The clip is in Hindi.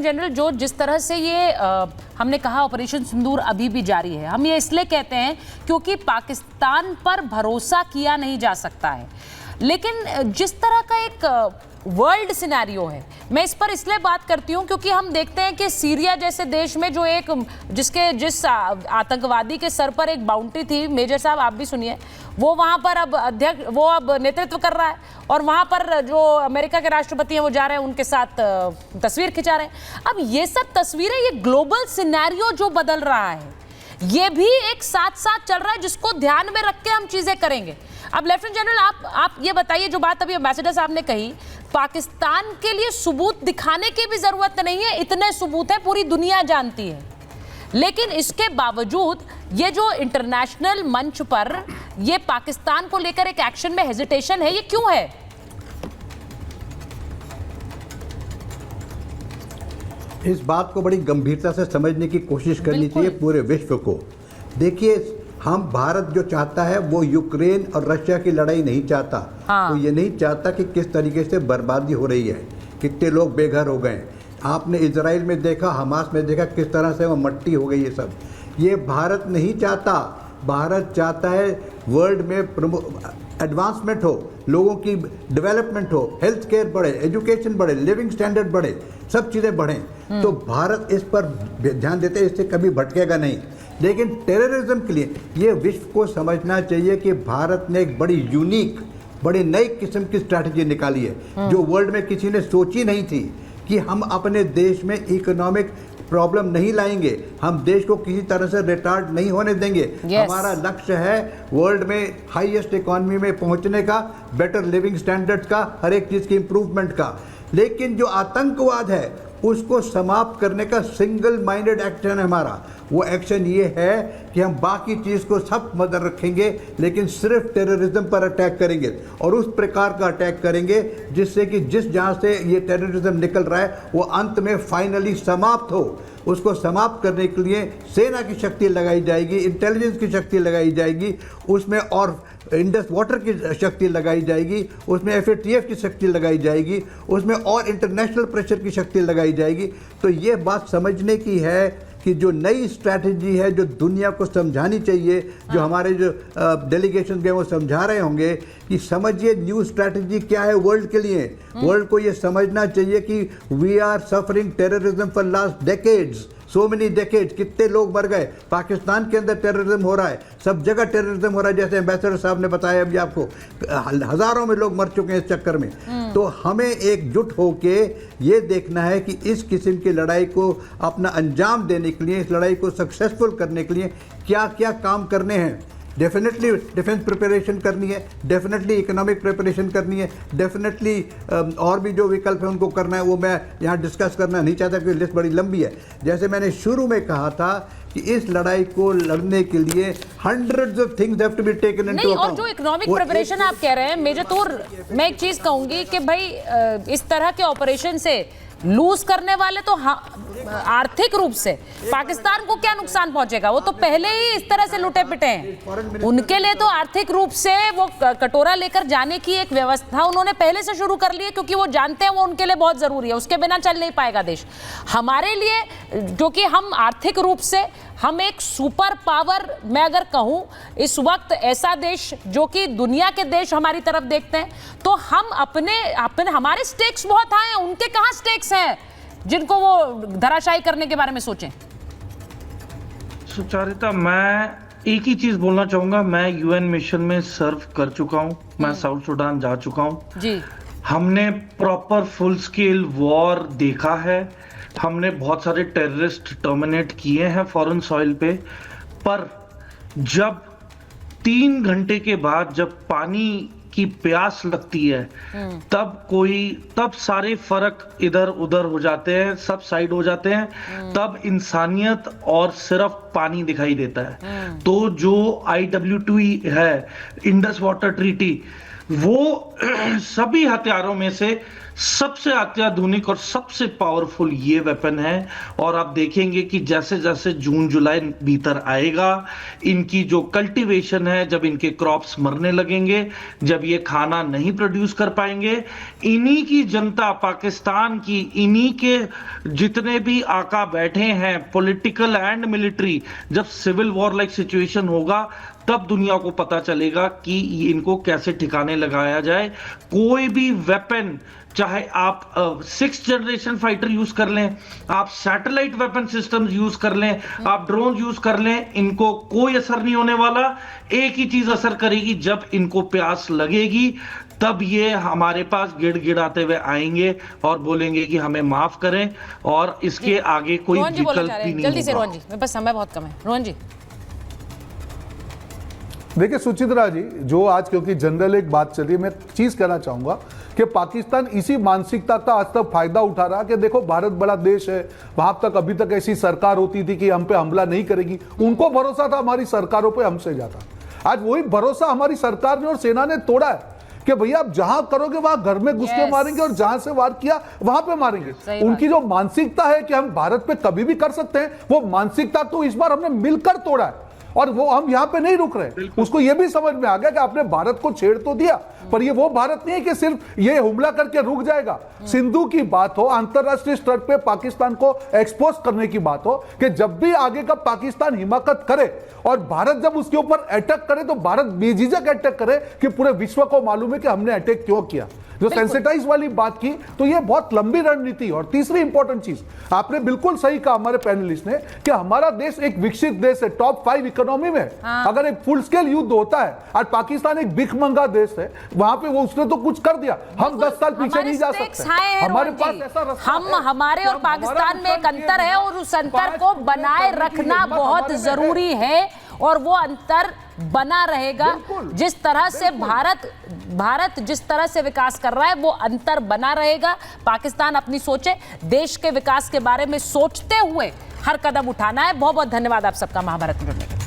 लेफ्टिनेंट जनरल, जो जिस तरह से ये हमने कहा ऑपरेशन सिंदूर अभी भी जारी है, हम ये इसलिए कहते हैं क्योंकि पाकिस्तान पर भरोसा किया नहीं जा सकता है। लेकिन जिस तरह का एक वर्ल्ड सिनेरियो है, मैं इस पर इसलिए बात करती हूं क्योंकि हम देखते हैं कि सीरिया जैसे देश में जो एक जिस आतंकवादी के सर पर एक बाउंड्री थी, मेजर साहब आप भी सुनिए, वो वहां पर अब नेतृत्व कर रहा है और वहां पर जो अमेरिका के राष्ट्रपति हैं वो जा रहे हैं, उनके साथ तस्वीर खिंचा रहे हैं। अब ये सब तस्वीरें, ये ग्लोबल सिनेरियो जो बदल रहा है, ये भी एक साथ साथ चल रहा है, जिसको ध्यान में रख के हम चीजें करेंगे। अब लेफ्टिनेंट जनरल आप ये बताइए, जो बात अभी एम्बेसडर साहब ने कही, पाकिस्तान के लिए सबूत दिखाने की भी जरूरत नहीं है, इतने सबूत है, पूरी दुनिया जानती है। लेकिन इसके बावजूद ये जो इंटरनेशनल मंच पर ये पाकिस्तान को लेकर एक एक्शन में हेजिटेशन है, ये क्यों है? इस बात को बड़ी गंभीरता से समझने की कोशिश करनी चाहिए पूरे विश्व को। देखिए, हम भारत जो चाहता है वो यूक्रेन और रशिया की लड़ाई नहीं चाहता। तो ये नहीं चाहता कि किस तरीके से बर्बादी हो रही है, कितने लोग बेघर हो गए। आपने इजराइल में देखा, हमास में देखा, किस तरह से वो मट्टी हो गई। ये सब ये भारत नहीं चाहता। भारत चाहता है वर्ल्ड में एडवांसमेंट हो, लोगों की डेवलपमेंट हो, हेल्थ केयर बढ़े, एजुकेशन बढ़े, लिविंग स्टैंडर्ड बढ़े, सब चीज़ें बढ़ें। तो भारत इस पर ध्यान देते, इससे कभी भटकेगा नहीं। लेकिन टेररिज्म के लिए ये विश्व को समझना चाहिए कि भारत ने एक बड़ी यूनिक, बड़ी नई किस्म की स्ट्रैटेजी निकाली है, जो वर्ल्ड में किसी ने सोची नहीं थी, कि हम अपने देश में इकोनॉमिक प्रॉब्लम नहीं लाएंगे, हम देश को किसी तरह से रिटार्ड नहीं होने देंगे। हमारा लक्ष्य है वर्ल्ड में हाईएस्ट इकोनॉमी में पहुंचने का, बेटर लिविंग स्टैंडर्ड्स का, हर एक चीज़ की इम्प्रूवमेंट का। लेकिन जो आतंकवाद है उसको समाप्त करने का सिंगल माइंडेड एक्शन है हमारा। वो एक्शन ये है कि हम बाकी चीज़ को सब मदद रखेंगे, लेकिन सिर्फ टेररिज्म पर अटैक करेंगे, और उस प्रकार का अटैक करेंगे जिससे कि जिस जहाँ से ये टेररिज्म निकल रहा है वो अंत में फाइनली समाप्त हो। उसको समाप्त करने के लिए सेना की शक्ति लगाई जाएगी, इंटेलिजेंस की शक्ति लगाई जाएगी, उसमें और इंडस वाटर की शक्ति लगाई जाएगी, उसमें FATF की शक्ति लगाई जाएगी, उसमें और इंटरनेशनल प्रेशर की शक्ति लगाई जाएगी। तो ये बात समझने की है कि जो नई स्ट्रैटेजी है, जो दुनिया को समझानी चाहिए, जो हमारे जो डेलीगेशन गए वो समझा रहे होंगे कि समझिए न्यू स्ट्रैटेजी क्या है वर्ल्ड के लिए। वर्ल्ड को ये समझना चाहिए कि we are suffering terrorism for last decades, so many decades. कितने लोग मर गए, पाकिस्तान के अंदर टेररिज्म हो रहा है, सब जगह टेररिज्म हो रहा है, जैसे एम्बेसडर साहब ने बताया अभी आपको, हजारों में लोग मर चुके हैं इस चक्कर में। तो हमें एकजुट होके ये देखना है कि इस किस्म की लड़ाई को अपना अंजाम देने के लिए, इस लड़ाई को सक्सेसफुल करने के लिए क्या क्या काम करने हैं। डेफिनेटली डिफेंस प्रिपरेशन करनी है, डेफिनेटली इकोनॉमिक प्रिपरेशन करनी है, डेफिनेटली और भी जो विकल्प है उनको करना है। वो मैं यहाँ डिस्कस करना नहीं चाहता क्योंकि लिस्ट बड़ी लंबी है। जैसे मैंने शुरू में कहा था कि इस लड़ाई को लड़ने के लिए hundreds of things have to be taken into account। और जो इकोनॉमिक प्रिपरेशन आप कह रहे हैं मेजर तौर, मैं एक चीज कहूंगी कि भाई इस तरह के ऑपरेशन से लूज करने वाले तो आर्थिक रूप से पाकिस्तान को क्या नुकसान पहुंचेगा, वो तो पहले ही इस तरह से लुटे पिटे हैं। उनके लिए तो आर्थिक रूप से वो कटोरा लेकर जाने की एक व्यवस्था उन्होंने पहले से शुरू कर ली है, क्योंकि वो जानते हैं वो उनके लिए बहुत जरूरी है, उसके बिना चल नहीं पाएगा देश। हमारे लिए जो कि हम आर्थिक रूप से हम एक सुपर पावर, मैं अगर कहूं इस वक्त ऐसा देश जो कि दुनिया के देश हमारी तरफ देखते हैं, तो हम अपने हमारे स्टेक्स बहुत हाई हैं, उनके कहां स्टेक्स हैं जिनको वो धराशायी करने के बारे में सोचें। सुचारिता, मैं एक ही चीज बोलना चाहूंगा, मैं यूएन मिशन में सर्व कर चुका हूं, मैं साउथ सुडान जा चुका हूं जी। हमने प्रॉपर फुल स्केल वॉर देखा है, हमने बहुत सारे टेररिस्ट टर्मिनेट किए हैं फॉरेन सॉइल पे, पर जब 3 घंटे के बाद जब पानी की प्यास लगती है तब सारे फर्क इधर उधर हो जाते हैं, सब साइड हो जाते हैं, तब इंसानियत और सिर्फ पानी दिखाई देता है। तो जो IWTE है, इंडस वाटर ट्रीटी, वो सभी हथियारों में से सबसे अत्याधुनिक और सबसे पावरफुल ये वेपन है। और आप देखेंगे कि जैसे जैसे जून जुलाई भीतर आएगा, इनकी जो कल्टीवेशन है, जब इनके क्रॉप्स मरने लगेंगे, जब ये खाना नहीं प्रोड्यूस कर पाएंगे, इन्हीं की जनता पाकिस्तान की, इन्हीं के जितने भी आका बैठे हैं पॉलिटिकल एंड मिलिट्री, जब सिविल वॉर लाइक सिचुएशन होगा तब दुनिया को पता चलेगा कि इनको कैसे ठिकाने लगाया जाए। कोई भी वेपन, चाहे आप 6th जनरेशन फाइटर यूज कर लें, आप सैटेलाइट वेपन सिस्टम्स यूज कर लें, आप ड्रोन यूज कर लें, इनको कोई असर नहीं होने वाला। एक ही चीज असर करेगी, जब इनको प्यास लगेगी तब ये हमारे पास गिड़गिड़ाते हुए आएंगे और बोलेंगे कि हमें माफ करें, और इसके आगे कोई विकल्प भी नहीं जल्दी से होगा। रोहन जी, मेरे पास समय बहुत कम है। रोहन जी, देखिए सुचित्रा जी, जो आज क्योंकि जनरल एक बात चल रही है, मैं चीज कहना चाहूंगा कि पाकिस्तान इसी मानसिकता का आज तक फायदा उठा रहा कि देखो भारत बड़ा देश है, वहां तक अभी तक ऐसी सरकार होती थी कि हम पे हमला नहीं करेगी, उनको भरोसा था हमारी सरकारों पे हमसे ज्यादा। आज वही भरोसा हमारी सरकार ने और सेना ने तोड़ा है कि भैया आप जहां करोगे वहां घर में घुस के मारेंगे और जहां से वार किया वहां पे मारेंगे। उनकी जो मानसिकता है कि हम भारत पे कभी भी कर सकते हैं, वो मानसिकता तो इस बार हमने मिलकर तोड़ा है, और वो हम यहां पे नहीं रुक रहे। उसको ये भी समझ में आ गया कि आपने भारत को छेड़ तो दिया, पर ये वो भारत नहीं है कि सिर्फ ये हमला करके रुक जाएगा। सिंधु की बात हो, अंतरराष्ट्रीय स्तर पे पाकिस्तान को एक्सपोज करने की बात हो कि जब भी आगे का पाकिस्तान हिमाकत करे और भारत जब उसके ऊपर अटैक करे तो भारत बेझिझक अटैक करे कि पूरे विश्व को मालूम है कि हमने अटैक क्यों किया। जो सेंसिटाइज वाली बात की, तो ये बहुत लंबी रणनीति। और तीसरी इंपॉर्टेंट चीज आपने बिल्कुल सही कहा हमारे पैनलिस्ट ने कि हमारा देश एक विकसित देश है, टॉप 5 इकोनॉमी में। अगर एक फुल स्केल युद्ध होता है, आज पाकिस्तान एक भिखमंगा देश है, वहां पे वो उसने तो कुछ कर दिया, हम 10 साल पीछे नहीं जा सकते। हमारे पास ऐसा रास्ता है। हमारे और पाकिस्तान में एक अंतर है और उस अंतर को बनाए रखना बहुत जरूरी है, और वो अंतर बना रहेगा। जिस तरह से भारत जिस तरह से विकास कर रहा है, वो अंतर बना रहेगा। पाकिस्तान अपनी सोचे, देश के विकास के बारे में सोचते हुए हर कदम उठाना है। बहुत बहुत धन्यवाद आप सबका महाभारत में जुड़ने के लिए।